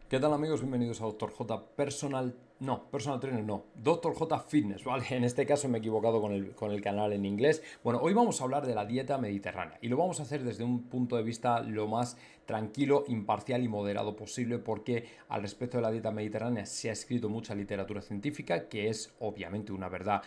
¿Qué tal amigos? Bienvenidos a Personal Trainer, no, Doctor J Fitness, ¿vale? En este caso me he equivocado con el canal en inglés. Bueno, hoy vamos a hablar de la dieta mediterránea y lo vamos a hacer desde un punto de vista lo más tranquilo, imparcial y moderado posible, porque al respecto de la dieta mediterránea se ha escrito mucha literatura científica, que es obviamente una verdad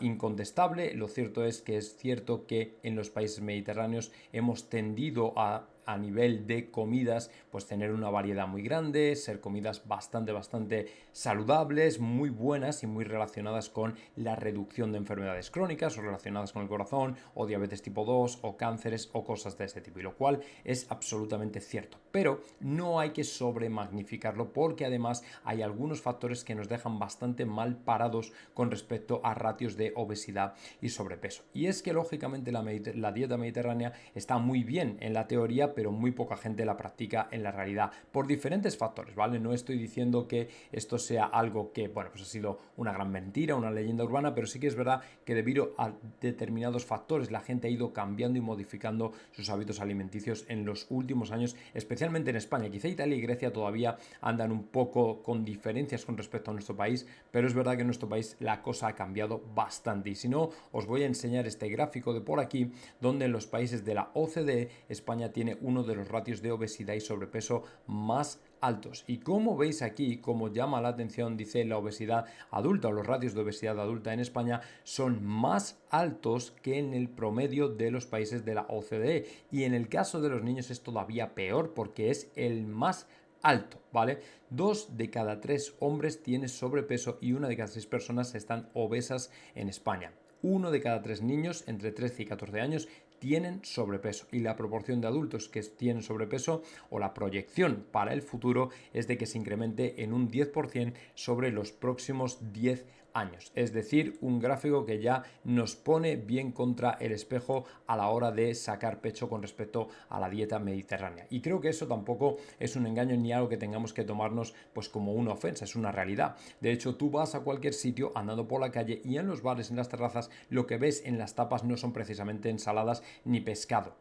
incontestable. Lo cierto es que es cierto que en los países mediterráneos hemos tendido a nivel de comidas, pues tener una variedad muy grande, ser comidas bastante saludables, muy buenas y muy relacionadas con la reducción de enfermedades crónicas o relacionadas con el corazón o diabetes tipo 2 o cánceres o cosas de ese tipo, y lo cual es absolutamente cierto. Pero no hay que sobremagnificarlo, porque además hay algunos factores que nos dejan bastante mal parados con respecto a ratios de obesidad y sobrepeso. Y es que lógicamente la dieta mediterránea está muy bien en la teoría, pero muy poca gente la practica en la realidad por diferentes factores, ¿vale? No estoy diciendo que esto sea algo que, bueno, pues ha sido una gran mentira, una leyenda urbana, pero sí que es verdad que debido a determinados factores la gente ha ido cambiando y modificando sus hábitos alimenticios en los últimos años, especialmente en España. Quizá Italia y Grecia todavía andan un poco con diferencias con respecto a nuestro país, pero es verdad que en nuestro país la cosa ha cambiado bastante. Y si no, os voy a enseñar este gráfico de por aquí, donde en los países de la OCDE España tiene uno de los ratios de obesidad y sobrepeso más altos. Y como veis aquí, como llama la atención, dice la obesidad adulta o los ratios de obesidad adulta en España son más altos que en el promedio de los países de la OCDE. Y en el caso de los niños es todavía peor, porque es el más alto, ¿vale? 2 de cada 3 hombres tiene sobrepeso y 1 de cada 6 personas están obesas en España. 1 de cada 3 niños entre 13 y 14 años tienen sobrepeso, y la proporción de adultos que tienen sobrepeso, o la proyección para el futuro, es de que se incremente en un 10% sobre los próximos 10 años. Es decir, un gráfico que ya nos pone bien contra el espejo a la hora de sacar pecho con respecto a la dieta mediterránea. Y creo que eso tampoco es un engaño ni algo que tengamos que tomarnos pues como una ofensa, es una realidad. De hecho, tú vas a cualquier sitio andando por la calle y en los bares, en las terrazas, lo que ves en las tapas no son precisamente ensaladas ni pescado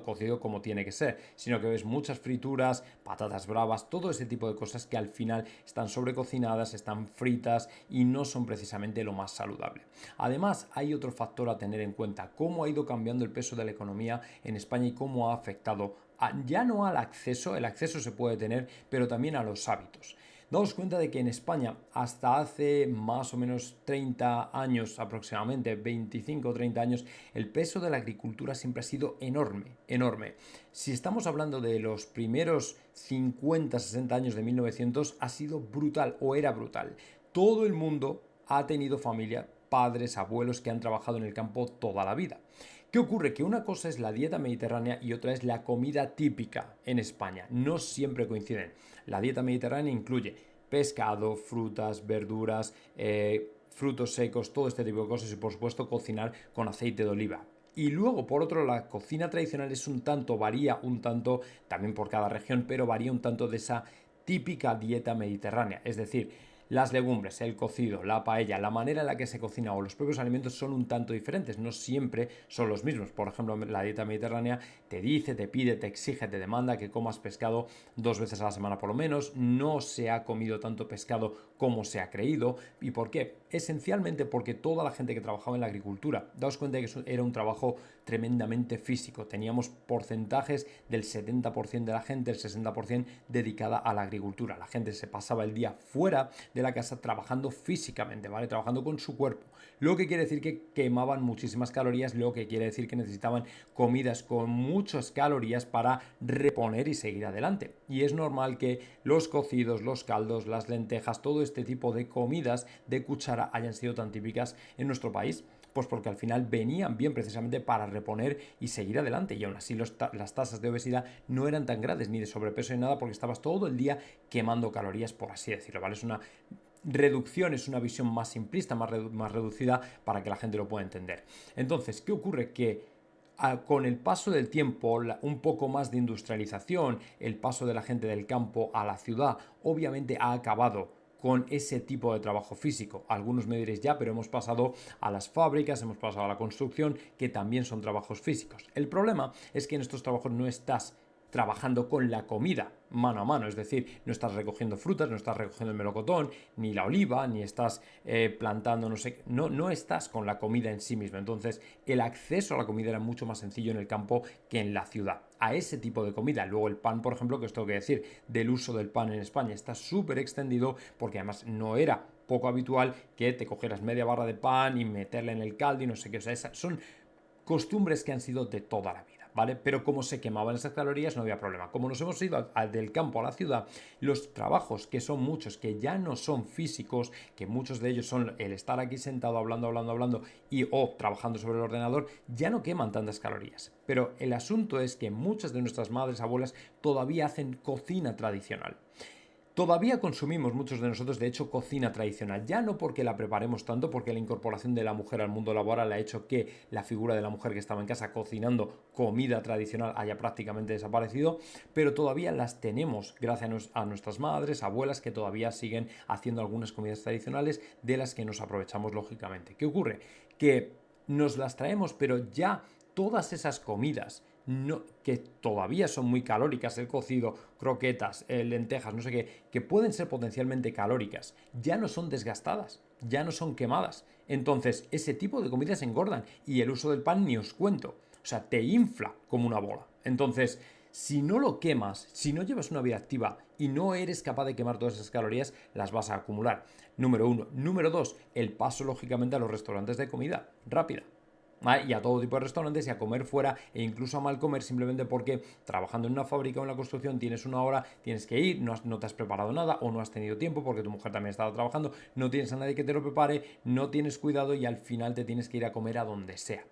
cocido como tiene que ser, sino que ves muchas frituras, patatas bravas, todo ese tipo de cosas que al final están sobrecocinadas, están fritas y no son precisamente lo más saludable. Además, hay otro factor a tener en cuenta: cómo ha ido cambiando el peso de la economía en España y cómo ha afectado ya no al acceso, el acceso se puede tener, pero también a los hábitos. Daos cuenta de que en España, hasta hace más o menos 30 años aproximadamente, 25 o 30 años, el peso de la agricultura siempre ha sido enorme. Si estamos hablando de los primeros 50, 60 años de 1900, ha sido brutal, o era brutal. Todo el mundo ha tenido familia, padres, abuelos que han trabajado en el campo toda la vida. ¿Qué ocurre? Que una cosa es la dieta mediterránea y otra es la comida típica en España. No siempre coinciden. La dieta mediterránea incluye pescado, frutas, verduras, frutos secos, todo este tipo de cosas, y por supuesto cocinar con aceite de oliva. Y luego, por otro, la cocina tradicional es un tanto, varía un tanto, también por cada región, pero varía un tanto de esa típica dieta mediterránea. Es decir, las legumbres, el cocido, la paella, la manera en la que se cocina o los propios alimentos son un tanto diferentes, no siempre son los mismos. Por ejemplo, la dieta mediterránea te dice, te pide, te exige, te demanda que comas pescado 2 veces a la semana por lo menos. No se ha comido tanto pescado como se ha creído. ¿Y por qué? Esencialmente porque toda la gente que trabajaba en la agricultura, daos cuenta que eso era un trabajo tremendamente físico. Teníamos porcentajes del 70% de la gente, el 60% dedicada a la agricultura. La gente se pasaba el día fuera de la casa trabajando físicamente, ¿vale? Trabajando con su cuerpo. Lo que quiere decir que quemaban muchísimas calorías, lo que quiere decir que necesitaban comidas con muchas calorías para reponer y seguir adelante. Y es normal que los cocidos, los caldos, las lentejas, todo este tipo de comidas de cuchara hayan sido tan típicas en nuestro país. Pues porque al final venían bien precisamente para reponer y seguir adelante. Y aún así las tasas de obesidad no eran tan grandes, ni de sobrepeso ni nada, porque estabas todo el día quemando calorías, por así decirlo, ¿vale? Es una reducción, es una visión más simplista, más reducida, para que la gente lo pueda entender. Entonces, ¿qué ocurre? Que con el paso del tiempo, un poco más de industrialización, el paso de la gente del campo a la ciudad, obviamente ha acabado con ese tipo de trabajo físico. Algunos me diréis ya, pero hemos pasado a las fábricas, hemos pasado a la construcción, que también son trabajos físicos. El problema es que en estos trabajos no estás trabajando con la comida mano a mano, es decir, no estás recogiendo frutas, no estás recogiendo el melocotón, ni la oliva, ni estás plantando, no sé, no estás con la comida en sí misma. Entonces, el acceso a la comida era mucho más sencillo en el campo que en la ciudad. A ese tipo de comida. Luego el pan, por ejemplo, que os tengo que decir, del uso del pan en España está súper extendido porque además no era poco habitual que te cogieras media barra de pan y meterla en el caldo y no sé qué. O sea, esas son costumbres que han sido de toda la vida, ¿vale? Pero como se quemaban esas calorías no había problema. Como nos hemos ido del campo a la ciudad, los trabajos que son muchos, que ya no son físicos, que muchos de ellos son el estar aquí sentado hablando y o trabajando sobre el ordenador, ya no queman tantas calorías. Pero el asunto es que muchas de nuestras madres, abuelas, todavía hacen cocina tradicional. Todavía consumimos muchos de nosotros, de hecho, cocina tradicional, ya no porque la preparemos tanto, porque la incorporación de la mujer al mundo laboral ha hecho que la figura de la mujer que estaba en casa cocinando comida tradicional haya prácticamente desaparecido, pero todavía las tenemos gracias a nuestras madres, abuelas, que todavía siguen haciendo algunas comidas tradicionales de las que nos aprovechamos lógicamente. ¿Qué ocurre? Que nos las traemos, pero ya todas esas comidas que todavía son muy calóricas, el cocido, croquetas, lentejas, no sé qué, que pueden ser potencialmente calóricas, ya no son desgastadas, ya no son quemadas. Entonces, ese tipo de comidas engordan y el uso del pan ni os cuento. O sea, te infla como una bola. Entonces, si no lo quemas, si no llevas una vida activa y no eres capaz de quemar todas esas calorías, las vas a acumular. Número uno. Número dos, el paso lógicamente a los restaurantes de comida rápida. ¿Vale? Y a todo tipo de restaurantes y a comer fuera e incluso a mal comer simplemente porque trabajando en una fábrica o en la construcción tienes una hora, tienes que ir, no te has preparado nada o no has tenido tiempo porque tu mujer también estaba trabajando, no tienes a nadie que te lo prepare, no tienes cuidado y al final te tienes que ir a comer a donde sea.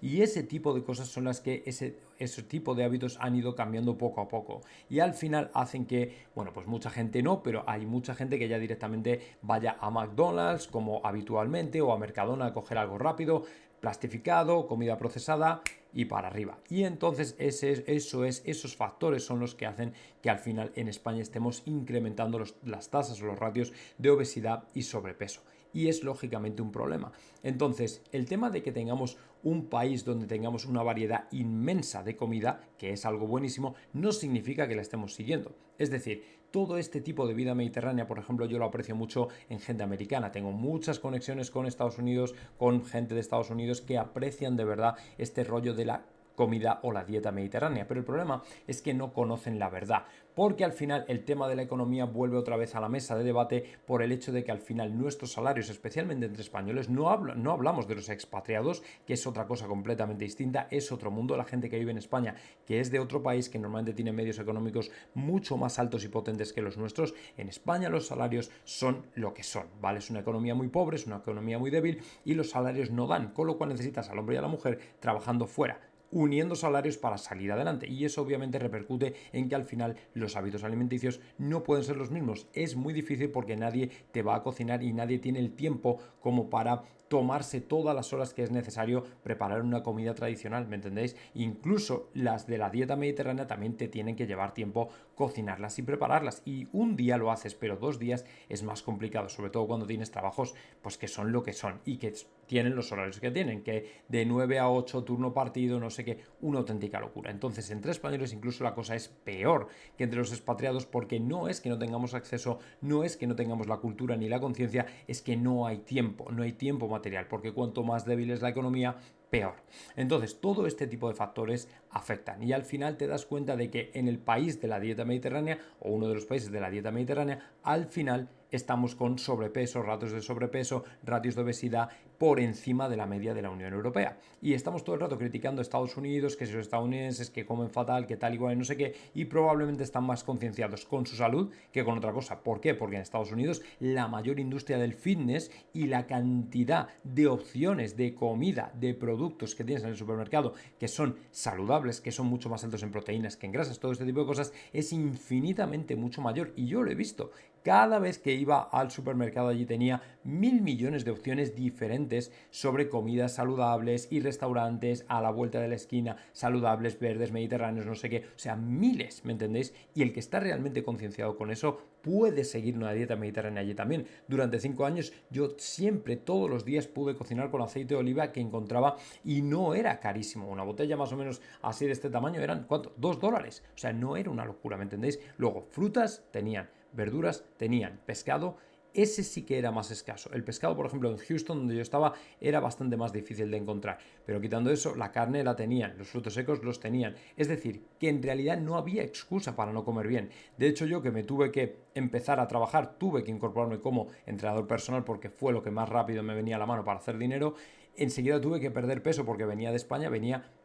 Y ese tipo de cosas son las que ese tipo de hábitos han ido cambiando poco a poco. Y al final hacen que, bueno, pues mucha gente no, pero hay mucha gente que ya directamente vaya a McDonald's como habitualmente o a Mercadona a coger algo rápido, plastificado, comida procesada y para arriba. Y entonces esos factores son los que hacen que al final en España estemos incrementando las tasas o los ratios de obesidad y sobrepeso. Y es lógicamente un problema. Entonces, el tema de que tengamos un país donde tengamos una variedad inmensa de comida, que es algo buenísimo, no significa que la estemos siguiendo. Es decir, todo este tipo de vida mediterránea, por ejemplo, yo lo aprecio mucho en gente americana. Tengo muchas conexiones con Estados Unidos, con gente de Estados Unidos que aprecian de verdad este rollo de la comida o la dieta mediterránea, pero el problema es que no conocen la verdad, porque al final el tema de la economía vuelve otra vez a la mesa de debate por el hecho de que al final nuestros salarios, especialmente entre españoles, no hablamos de los expatriados, que es otra cosa completamente distinta, es otro mundo, la gente que vive en España, que es de otro país, que normalmente tiene medios económicos mucho más altos y potentes que los nuestros. En España los salarios son lo que son, ¿vale? Es una economía muy pobre, es una economía muy débil y los salarios no dan, con lo cual necesitas al hombre y a la mujer trabajando fuera, uniendo salarios para salir adelante, y eso obviamente repercute en que al final los hábitos alimenticios no pueden ser los mismos. Es muy difícil porque nadie te va a cocinar y nadie tiene el tiempo como para tomarse todas las horas que es necesario preparar una comida tradicional, ¿me entendéis? Incluso las de la dieta mediterránea también te tienen que llevar tiempo cocinarlas y prepararlas, y un día lo haces, pero 2 días es más complicado, sobre todo cuando tienes trabajos pues que son lo que son y que tienen los horarios que tienen, que de 9 a 8 turno partido, no sé qué, una auténtica locura. Entonces, entre españoles incluso la cosa es peor que entre los expatriados, porque no es que no tengamos acceso, no es que no tengamos la cultura ni la conciencia, es que no hay tiempo material, porque cuanto más débil es la economía, peor. Entonces, todo este tipo de factores afectan y al final te das cuenta de que en el país de la dieta mediterránea o uno de los países de la dieta mediterránea, al final estamos con sobrepeso, ratios de sobrepeso, ratios de obesidad por encima de la media de la Unión Europea. Y estamos todo el rato criticando a Estados Unidos, que si los estadounidenses que comen fatal, que tal igual, no sé qué, y probablemente están más concienciados con su salud que con otra cosa. ¿Por qué? Porque en Estados Unidos la mayor industria del fitness y la cantidad de opciones de comida, de productos que tienes en el supermercado, que son saludables, que son mucho más altos en proteínas que en grasas, todo este tipo de cosas, es infinitamente mucho mayor. Y yo lo he visto. cada vez que iba al supermercado allí tenía 1.000 millones de opciones diferentes sobre comidas saludables y restaurantes a la vuelta de la esquina, saludables, verdes, mediterráneos, no sé qué, o sea, miles, ¿me entendéis? Y el que está realmente concienciado con eso puede seguir una dieta mediterránea allí también. Durante 5 años yo siempre, todos los días pude cocinar con aceite de oliva que encontraba y no era carísimo. Una botella más o menos así de este tamaño eran, ¿cuánto? $2. O sea, no era una locura, ¿me entendéis? Luego, frutas tenían, verduras tenían, pescado ese sí que era más escaso. El pescado, por ejemplo, en Houston, donde yo estaba, era bastante más difícil de encontrar. Pero quitando eso, la carne la tenían, los frutos secos los tenían. Es decir, que en realidad no había excusa para no comer bien. De hecho, yo que me tuve que empezar a trabajar, tuve que incorporarme como entrenador personal porque fue lo que más rápido me venía a la mano para hacer dinero. Enseguida tuve que perder peso porque venía de España,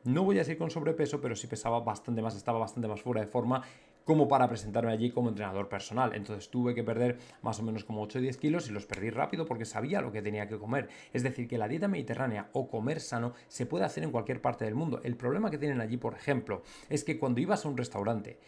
no voy a decir con sobrepeso, pero sí pesaba bastante más, estaba bastante más fuera de forma como para presentarme allí como entrenador personal. Entonces tuve que perder más o menos como 8 o 10 kilos y los perdí rápido porque sabía lo que tenía que comer. Es decir, que la dieta mediterránea o comer sano se puede hacer en cualquier parte del mundo. El problema que tienen allí, por ejemplo, es que cuando ibas a un restaurante,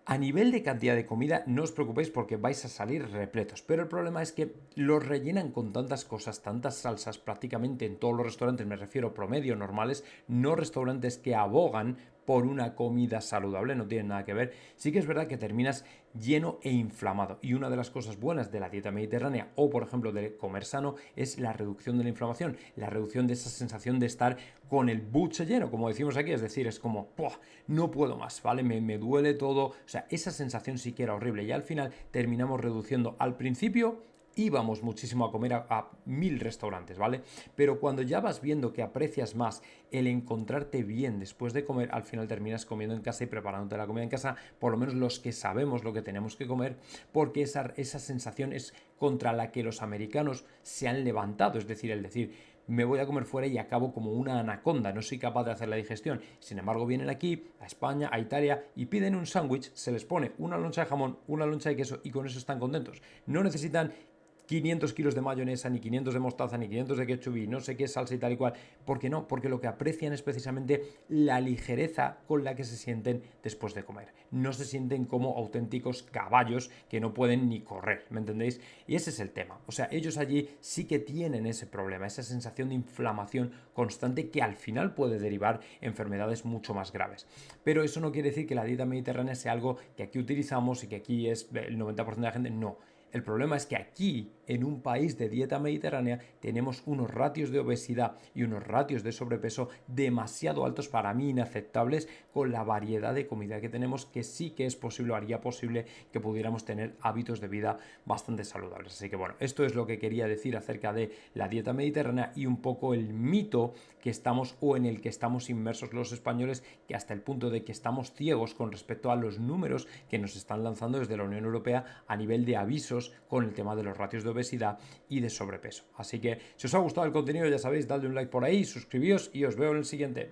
a nivel de cantidad de comida, no os preocupéis porque vais a salir repletos, pero el problema es que los rellenan con tantas cosas, tantas salsas, prácticamente en todos los restaurantes, me refiero promedio normales, no restaurantes que abogan por una comida saludable, no tienen nada que ver. Sí que es verdad que terminas lleno e inflamado. Y una de las cosas buenas de la dieta mediterránea o, por ejemplo, de comer sano es la reducción de la inflamación, la reducción de esa sensación de estar con el buche lleno, como decimos aquí, es decir, es como, ¡puah! No puedo más, ¿vale? Me duele todo, o sea, esa sensación sí que era horrible y al final terminamos reduciendo al principio. Íbamos muchísimo a comer a 1.000 restaurantes, ¿vale? Pero cuando ya vas viendo que aprecias más el encontrarte bien después de comer, al final terminas comiendo en casa y preparándote la comida en casa, por lo menos los que sabemos lo que tenemos que comer, porque esa sensación es contra la que los americanos se han levantado, es decir, el decir, me voy a comer fuera y acabo como una anaconda, no soy capaz de hacer la digestión. Sin embargo, vienen aquí, a España, a Italia, y piden un sándwich, se les pone una loncha de jamón, una loncha de queso, y con eso están contentos. No necesitan 500 kilos de mayonesa, ni 500 de mostaza, ni 500 de ketchup y no sé qué salsa y tal y cual. ¿Por qué no? Porque lo que aprecian es precisamente la ligereza con la que se sienten después de comer. No se sienten como auténticos caballos que no pueden ni correr, ¿me entendéis? Y ese es el tema. O sea, ellos allí sí que tienen ese problema, esa sensación de inflamación constante que al final puede derivar enfermedades mucho más graves. Pero eso no quiere decir que la dieta mediterránea sea algo que aquí utilizamos y que aquí es el 90% de la gente. No. El problema es que aquí, en un país de dieta mediterránea, tenemos unos ratios de obesidad y unos ratios de sobrepeso demasiado altos, para mí inaceptables, con la variedad de comida que tenemos, que sí que es posible, haría posible que pudiéramos tener hábitos de vida bastante saludables. Así que bueno, esto es lo que quería decir acerca de la dieta mediterránea y un poco el mito que estamos o en el que estamos inmersos los españoles, que hasta el punto de que estamos ciegos con respecto a los números que nos están lanzando desde la Unión Europea a nivel de avisos con el tema de los ratios de obesidad y de sobrepeso. Así que si os ha gustado el contenido, ya sabéis, dadle un like por ahí, suscribíos y os veo en el siguiente.